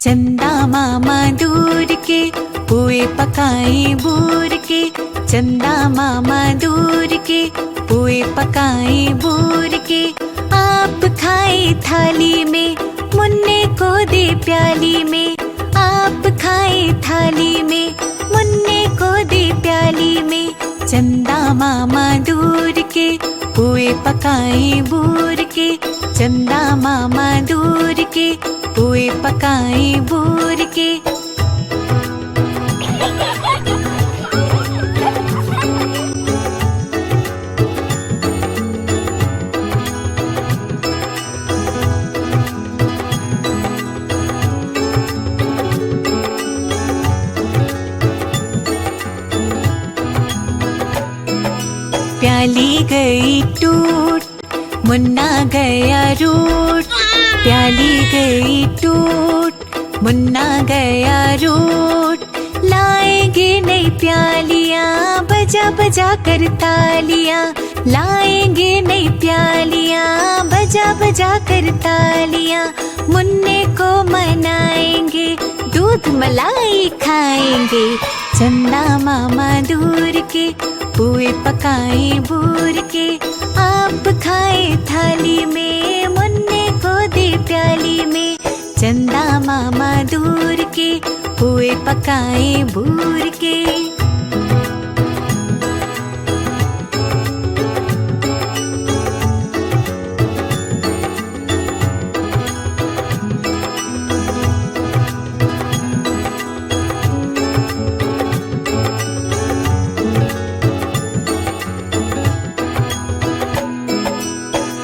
चंदा मामा दूर के पुए पकाए बूर के। चंदा मामा दूर के पुए पकाए बूर के। आप खाए थाली में मुन्ने को दे प्याली में। आप खाए थाली में मुन्ने को दे प्याली में। चंदा मामा दूर के पुए पकाए बूर के। चंदा मामा दूर के पुए पकाए बूर के। प्याली गई टूट मुन्ना गया रूट। प्याली गई टूट मुन्ना गया रूट। लाएंगे नई प्यालियां बजा बजा कर तालियां। लाएंगे नई प्यालियां बजा बजा कर तालियां। मुन्ने को मनाएंगे दूध मलाई खाएंगे। चंदा मामा दूर के पुए पकाए बूर के। आप खाए थाली में मुन्ने को दे प्याली में। चंदा मामा दूर के पुए पकाए बूर के।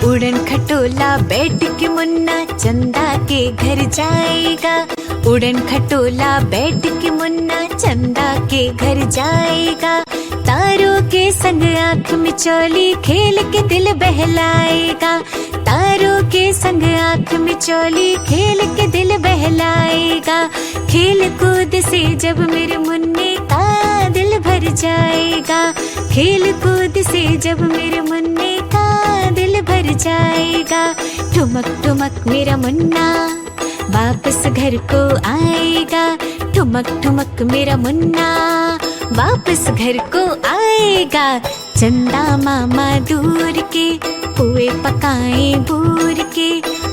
उड़न खटोला बैठ के मुन्ना चंदा के घर जाएगा। उड़न खटोला बैठ के मुन्ना चंदा के घर जाएगा। तारों के संग आँख मिचौली खेल के दिल बहलाएगा। तारों के संग आँख मिचौली खेल के दिल बहलाएगा। खेल कूद से जब मेरे मुन्ने का दिल भर जाएगा। खेल कूद से जब मेरे मुन्ने का दिल भर जाएगा। ठुमक ठुमक मेरा मुन्ना वापस घर को आएगा। ठुमक ठुमक मेरा मुन्ना वापस घर को आएगा। चंदा मामा दूर के पुए पकाए बूर के।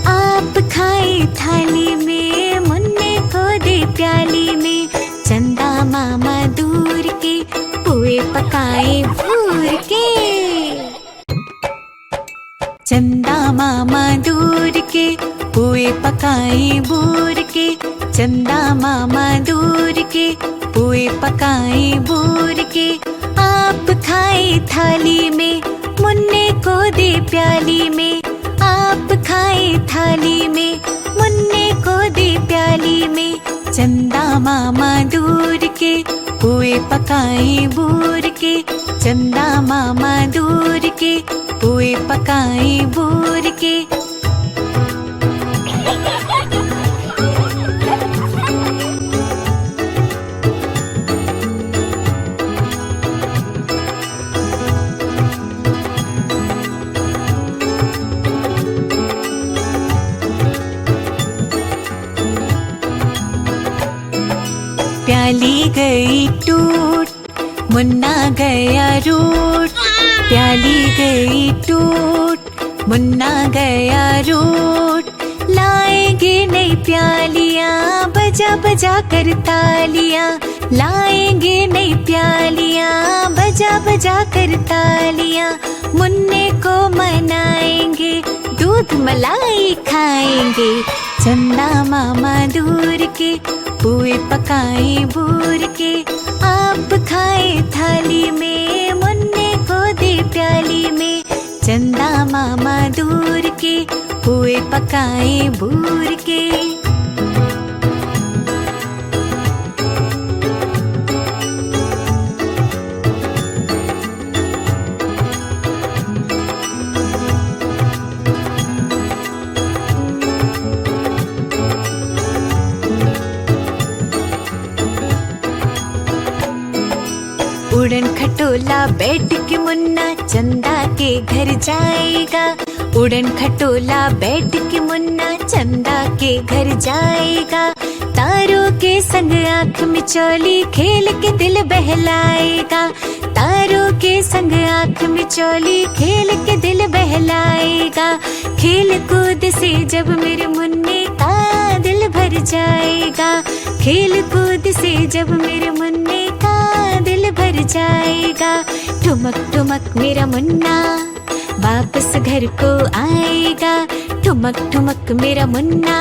आप खाए थाली में मुन्ने को दे प्याली में। चंदा मामा दूर के पुए पकाए बूर के। चंदा मामा दूर के पुए पकाए बूर के। चंदा मामा दूर के पुए पकाए बूर के। आप खाए थाली में मुन्ने को दे प्याली में। आप खाए थाली में मुन्ने को दे प्याली में। चंदा मामा दूर के पुए पकाए बूर के। चंदा मामा दूर के पुए पकाए बूर के। प्याली गई टूट मुन्ना गया रूट। प्याली गई टूट मुन्ना गया रूट। लाएंगे नई प्यालियां बजा बजा कर तालियां। लाएंगे नई प्यालियां बजा बजा कर तालियां। मुन्ने को मनाएंगे दूध मलाई खाएंगे। चंदा मामा दूर के पुए पकाए बूर के। आप खाए थाली में मुन्ने को दे प्याली में। चंदा मामा दूर के पुए पकाए बूर के। उड़न खटोला बैठ के मुन्ना चंदा के घर जाएगा। उड़न खटोला बैठ के मुन्ना चंदा के घर जाएगा। संग आँख मिचौली खेल के दिल बहलाएगा। तारों के संग आँख मिचौली खेल के दिल बहलाएगा। खेल कूद से जब मेरे मुन्ने का दिल भर जाएगा। खेल कूद से जब मेरे मुन्ने का दिल भर जाएगा। ठुमक ठुमक मेरा मुन्ना वापस घर को आएगा। ठुमक ठुमक मेरा मुन्ना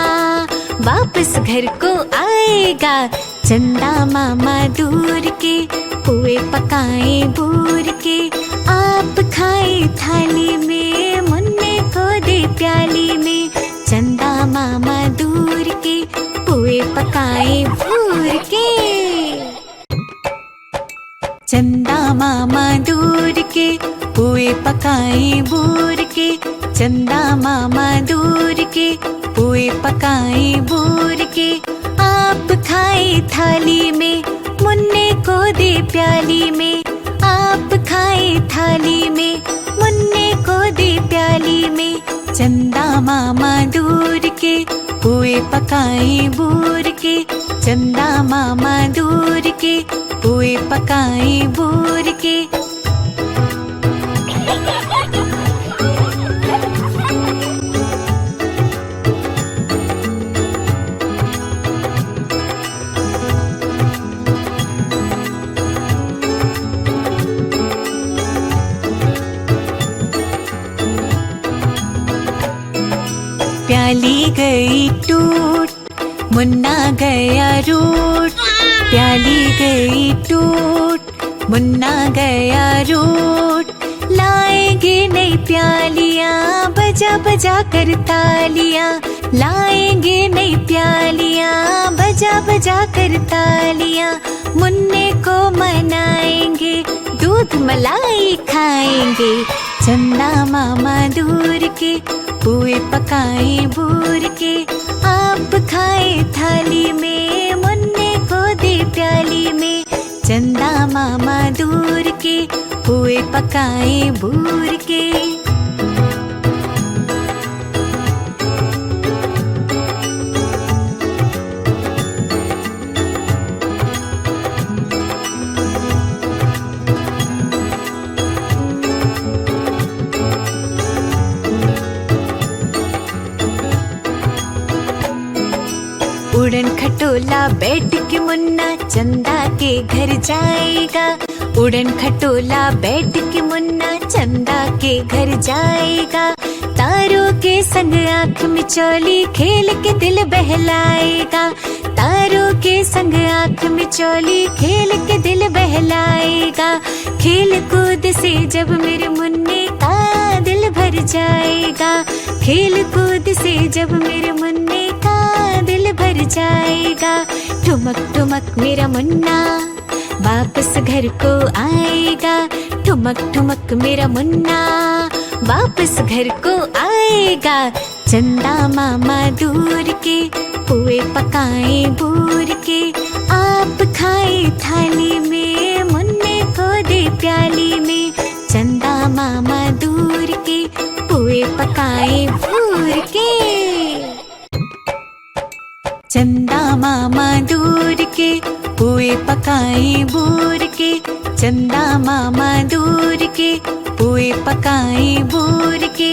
वापस घर को आएगा। चंदा मामा दूर के पुए पकाए बूर के, आप खाए थाली में मुन्ने को दे प्याली में। चंदा मामा दूर के पुए पकाए बूर के। चंदा मामा दूर के पुए पकाए बूर के। चंदा मामा दूर के पुए पकाए बूर के, आप खाए थाली में मुन्ने को दे प्याली में। आप खाए थाली में मुन्ने को दे प्याली में। चंदा मामा दूर के पुए पकाए बूर के। चंदा मामा दूर के पुए पकाए बूर के। प्याली गई टूट मुन्ना गया रूट। प्याली गई टूट मुन्ना गया रूट। लाएंगे नई प्यालियाँ बजा बजा कर तालियाँ। लाएंगे नई प्यालियाँ बजा बजा कर तालियाँ। मुन्ने को मनाएंगे दूध मलाई खाएंगे। चंदा मामा दूर के पुए पकाए बूर के, आप खाए थाली में मुन्ने को दे प्याली में। चंदा मामा दूर के पुए पकाए बूर के। उड़न खटोला बैठ के मुन्ना चंदा के घर जाएगा। उड़न खटोला बैठ के मुन्ना चंदा के घर जाएगा। तारों के संग आँख मिचौली खेल के दिल बहलाएगा। तारों के संग आँख मिचौली खेल के दिल बहलाएगा। खेल कूद से जब मेरे मुन्ने का दिल भर जाएगा। खेल कूद से जब मेरे मुन्ने का दिल भर जाएगा। ठुमक ठुमक मेरा मुन्ना वापस घर को आएगा। ठुमक ठुमक मेरा मुन्ना वापस घर को आएगा। चंदा मामा दूर के पुए पकाए बूर के, आप खाए थाली में मुन्ने को दे प्याली में। चंदा मामा दूर के पुए पकाए बूर के। चंदा मामा दूर के पुए पकाए बूर के। चंदा मामा दूर के पुए पकाए बूर के,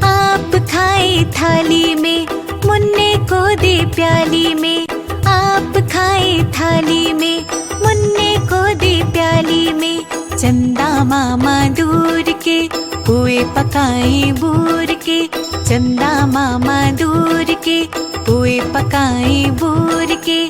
आप खाए थाली में मुन्ने को दे प्याली में। आप खाए थाली में मुन्ने को दे प्याली में। चंदा मामा दूर के पुए पकाए बूर के। चंदा मामा दूर के पुए पकाए बूर के।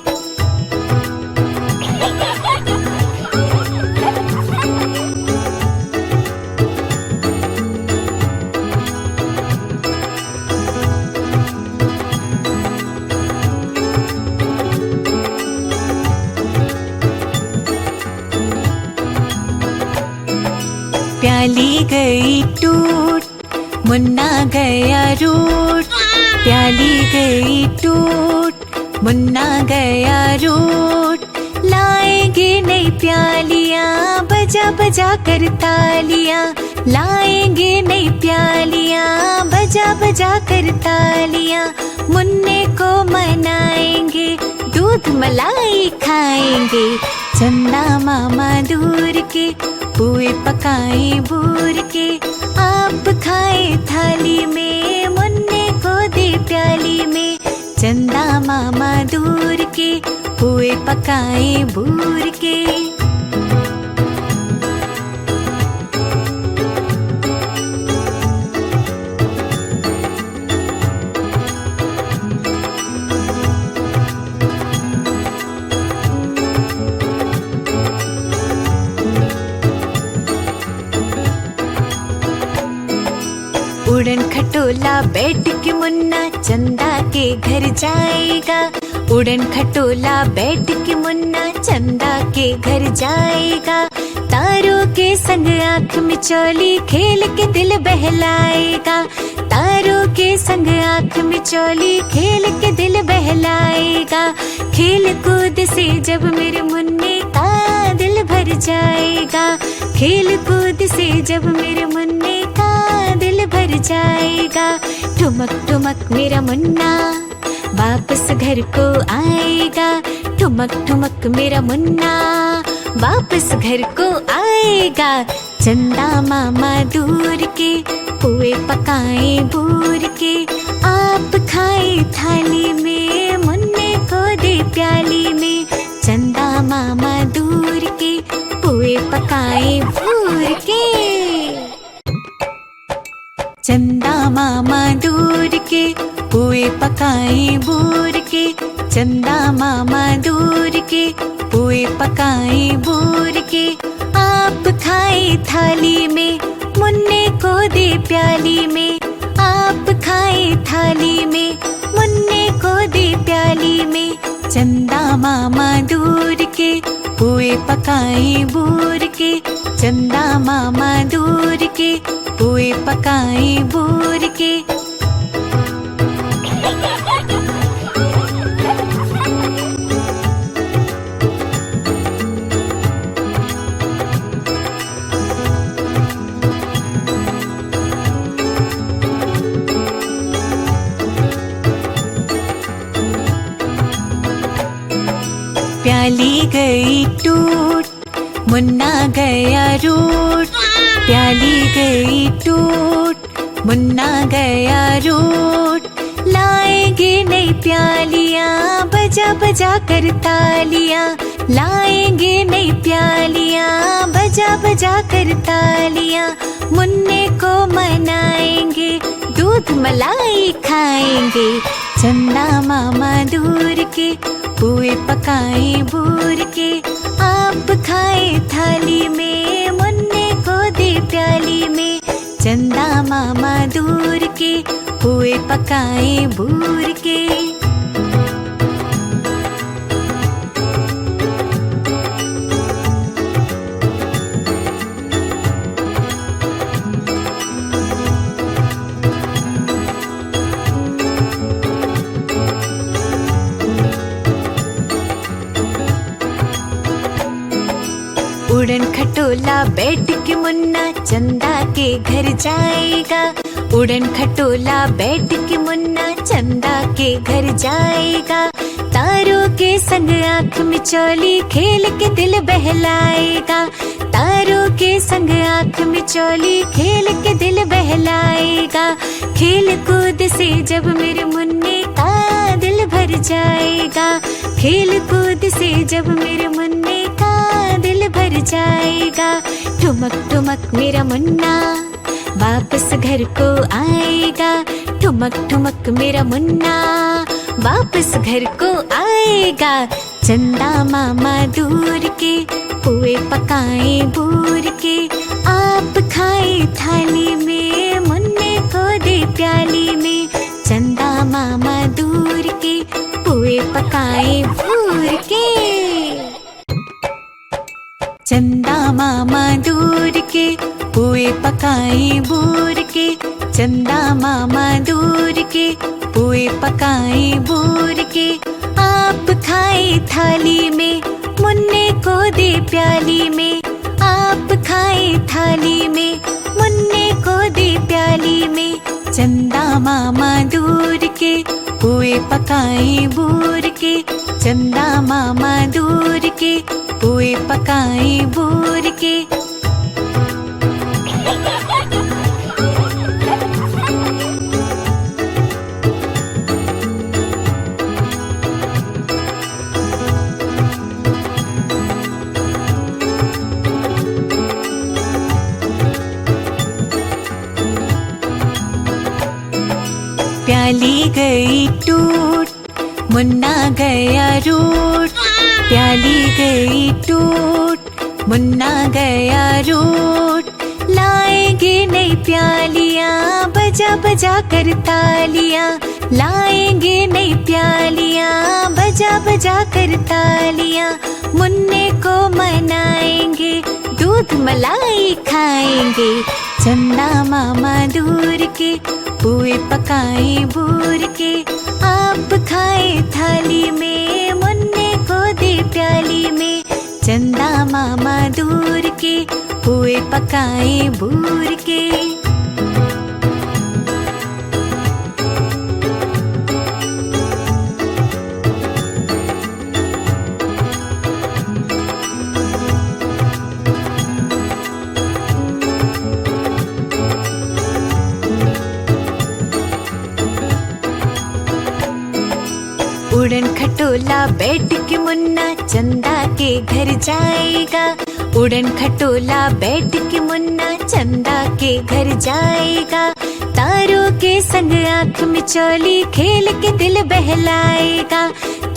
प्याली गई टूट मुन्ना गया रूट। प्याली गई टूट मुन्ना गया रूट। लाएंगे नई प्यालियाँ बजा बजा कर तालियाँ। लाएंगे नई प्यालियाँ बजा बजा कर तालियाँ। मुन्ने को मनाएंगे दूध दूध मलाई खाएंगे। चंदा मामा दूर के पुए पकाए बूर के, आप खाए थाली में, मुन्ने को दे प्याली में। चंदा मामा दूर के पुए पकाए बूर के। उड़न खटोला बैठ के मुन्ना चंदा के घर जाएगा। उड़न खटोला बैठ के मुन्ना चंदा के घर जाएगा। तारों के संग आँख मिचौली खेल के दिल बहलाएगा। तारों के संग आँख मिचौली खेल के दिल बहलाएगा। खेल कूद से जब मेरे मुन्ने का दिल भर जाएगा। खेल कूद से जब मेरे मुन्ने का दिल भर जाएगा। ठुमक ठुमक मेरा मुन्ना वापस घर को आएगा। ठुमक ठुमक मेरा मुन्ना वापस घर को आएगा। चंदा मामा दूर के पुए पकाए बूर के, आप खाए थाली में, मुन्ने को दे प्याली में। चंदा मामा दूर के पुए पकाए बूर के। चंदा मामा दूर के पुए पकाए बूर के। चंदा मामा दूर के पुए पकाए बूर के, आप खाए थाली में, मुन्ने को दे प्याली में। आप खाए थाली में, मुन्ने को दे प्याली में। चंदा मामा दूर के पुए पकाए बूर के। चंदा मामा दूर के पुए पकाए बूर के। प्याली गई टूट, मुन्ना गया रूठ। प्याली गई टूट, मुन्ना गया रूठ। लाएंगे नई प्यालियाँ बजा बजा कर तालियाँ। लाएंगे नई प्यालियाँ बजा बजा कर तालियाँ। मुन्ने को मनाएंगे, दूध मलाई खाएंगे। चंदा मामा दूर के पुए पकाए बूर के, आप खाए थाली में, मुन्ने को दे प्याली में। चंदा मामा दूर के पुए पकाए बूर के। उड़न खटोला बैठ के मुन्ना चंदा के घर जाएगा। उड़न खटोला बैठ के मुन्ना चंदा के घर जाएगा। तारों के संग आँख मिचौली खेल के दिल बहलाएगा। तारों के संग आँख मिचौली खेल के दिल बहलाएगा। खेल कूद से जब मेरे मुन्ने का दिल भर जाएगा। खेल कूद से जब मेरे मुन्ने का दिल भर जाएगा। ठुमक ठुमक मेरा मुन्ना वापस घर को आएगा। ठुमक ठुमक मेरा मुन्ना वापस घर को आएगा। चंदा मामा दूर के पुए पकाए बूर के, आप खाए थाली में, मुन्ने को दे प्याली में। चंदा मामा दूर के पुए पकाए बूर के। चंदा मामा दूर के पुए पकाए बूर के। चंदा मामा दूर के पुए पकाए बूर के, आप खाए थाली में, मुन्ने को दे प्याली में। आप खाए थाली में, मुन्ने को दे प्याली में। चंदा मामा दूर के पुए पकाए बूर के। चंदा मामा दूर के पुए पकाए बूर के। प्याली गई टूट, मुन्ना गया रूट। प्याली गई टूट, मुन्ना गया रूट। लाएंगे नई प्यालियां बजा बजा कर तालियां। लाएंगे नई प्यालियां बजा बजा कर तालियां। मुन्ने को मनाएंगे, दूध मलाई खाएंगे। चंदा मामा दूर के पुए पकाए बूर के। आप खाए थाली में, मुन्ने को दे प्याली में। चंदा मामा दूर के पुए पकाए बूर के। उड़न खटोला बैठ के मुन्ना चंदा के घर जाएगा। उड़न खटोला बैठ के मुन्ना चंदा के घर जाएगा। तारों के संग आँख मिचौली खेल के दिल बहलाएगा।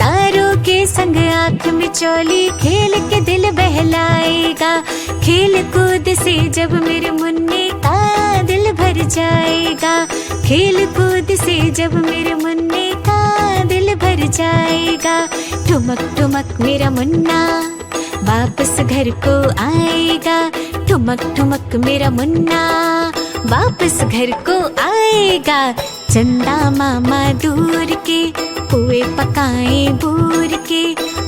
तारों के संग आँख मिचौली खेल के दिल बहलाएगा। खेल कूद से जब मेरे मुन्ने का दिल भर जाएगा। खेल कूद से जब मेरे मुन्ने का दिल भर जाएगा। ठुमक ठुमक मेरा मुन्ना वापस घर को आएगा। ठुमक ठुमक मेरा मुन्ना वापस घर को आएगा। चंदा मामा दूर के पुए पकाए बूर के।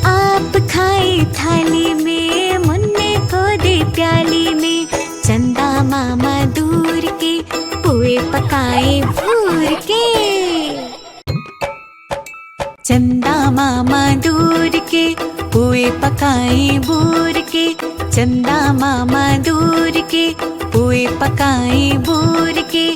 आप खाए थाली में, मुन्ने को दे प्याली में। चंदा मामा दूर के पुए पकाए बूर के। चंदा मामा दूर के पुए पकाए बूर के। चंदा मामा दूर के पुए पकाए बूर के।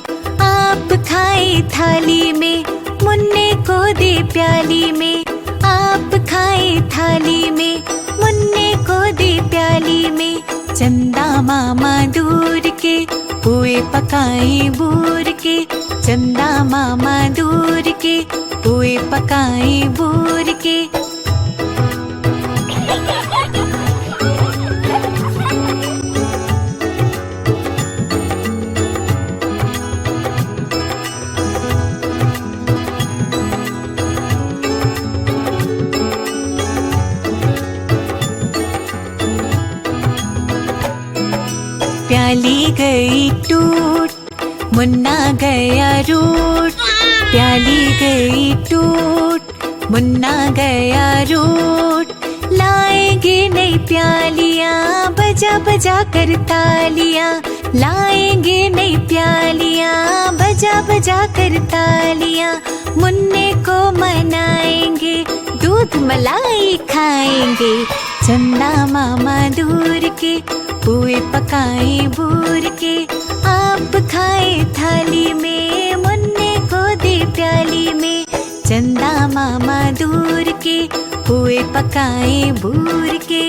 आप खाए थाली में, मुन्ने को दे प्याली में। आप खाए थाली में, मुन्ने को दे प्याली में। चंदा मामा दूर के पुए पकाए बूर के। चंदा मामा दूर के पुए पकाए बूर के। प्याली गई टूट, मुन्ना गया रूट। प्याली गई टूट, मुन्ना गया रूट। लाएंगे नई प्यालियां बजा बजा कर तालियां। लाएंगे नई प्यालियां बजा बजा कर तालियां। मुन्ने को मनाएंगे, दूध मलाई खाएंगे। चंदा मामा दूर के पुए पकाए बूर के। आप खाए थाली में, मुन्ने को दे प्याली में। चंदा मामा दूर के पुए पकाए बूर के।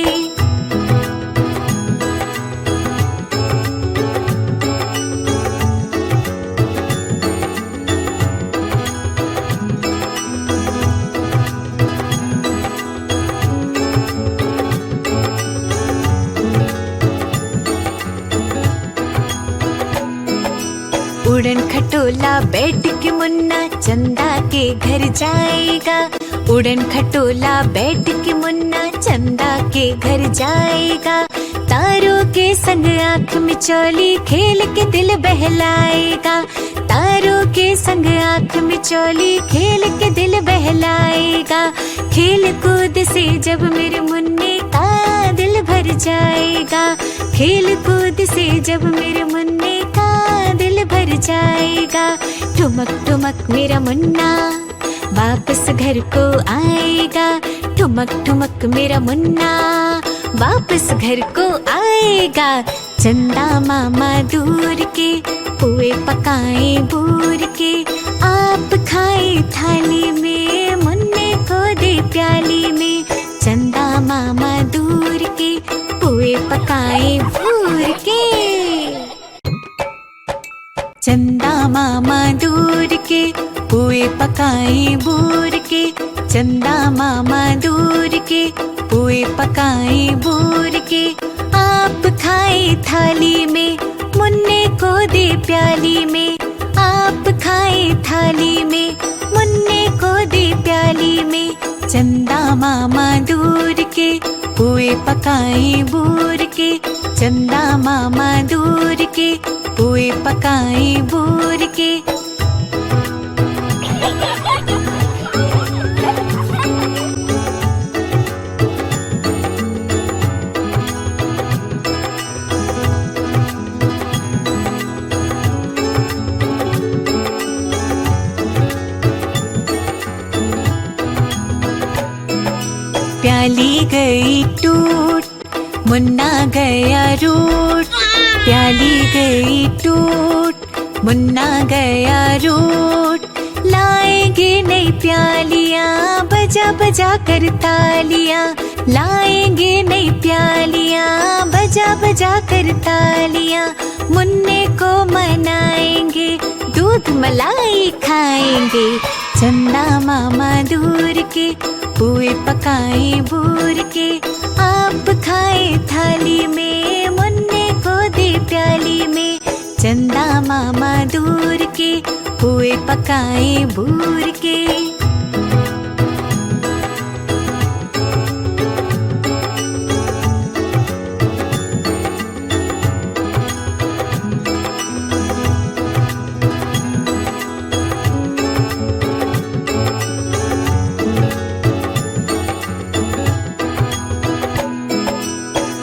उड़न खटोला बैठ के मुन्ना चंदा के घर जाएगा। उड़न खटोला बैठ के मुन्ना चंदा के घर जाएगा। तारों के संग आँख मिचौली खेल के दिल बहलाएगा। तारों के संग आँख मिचौली खेल के दिल बहलाएगा। खेल कूद से जब मेरे मुन्ने का दिल भर जाएगा। खेल कूद से जब मेरे मुन्ने का दिल भर जाएगा। ठुमक ठुमक मेरा मुन्ना वापस घर को आएगा। ठुमक ठुमक मेरा मुन्ना वापस घर को आएगा। चंदा मामा दूर के पुए पकाए बूर के, आप खाए थाली में मुन्ने को दे प्याली में। चंदा मामा दूर के पुए पकाए बूर के। चंदा मामा दूर के पुए पकाए बूर के। चंदा मामा दूर के पुए पकाए बूर के, आप खाए थाली में मुन्ने को दे प्याली में। आप खाए थाली में मुन्ने को दे प्याली में। चंदा मामा दूर के पुए पकाए बूर के। चंदा मामा दूर के पुए पकाए बूर के। प्याली गई टूट, मुन्ना गया रूट। प्याली गई टूट, मुन्ना गया रूट। लाएंगे नई प्यालियां बजा बजा कर तालियां। लाएंगे नई प्यालियां बजा बजा कर तालियां। मुन्ने को मनाएंगे, दूध मलाई खाएंगे। चंदा मामा दूर के पुए पकाए बूर के, आप खाए थाली में मुन्ने को दे प्याली में। चंदा मामा दूर के पुए पकाए बूर के।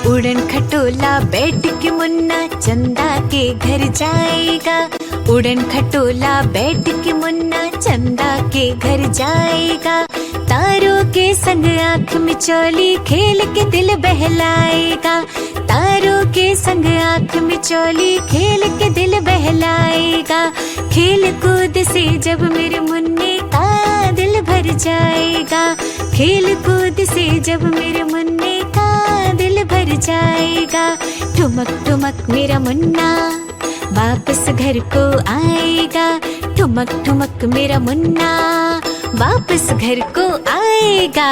उड़न खटोला बैठ के मुन्ना चंदा के घर जाएगा। उड़न खटोला बैठ के मुन्ना चंदा के घर जाएगा। तारों के संग आँख मिचौली खेल के दिल बहलाएगा। तारों के संग आँख मिचौली खेल के दिल बहलाएगा। खेल कूद से जब मेरे मुन्ने का दिल भर जाएगा। खेल कूद से जब मेरे मुन्ने का दिल भर जाएगा। ठुमक ठुमक मेरा मुन्ना वापस घर को आएगा। ठुमक ठुमक मेरा मुन्ना वापस घर को आएगा।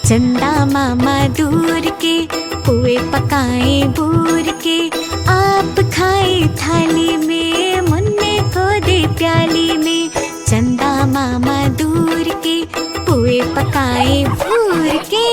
चंदा मामा दूर के पुए पकाए बूर के, आप खाए थाली में मुन्ने को दे प्याली में। चंदा मामा दूर के पुए पकाए बूर के।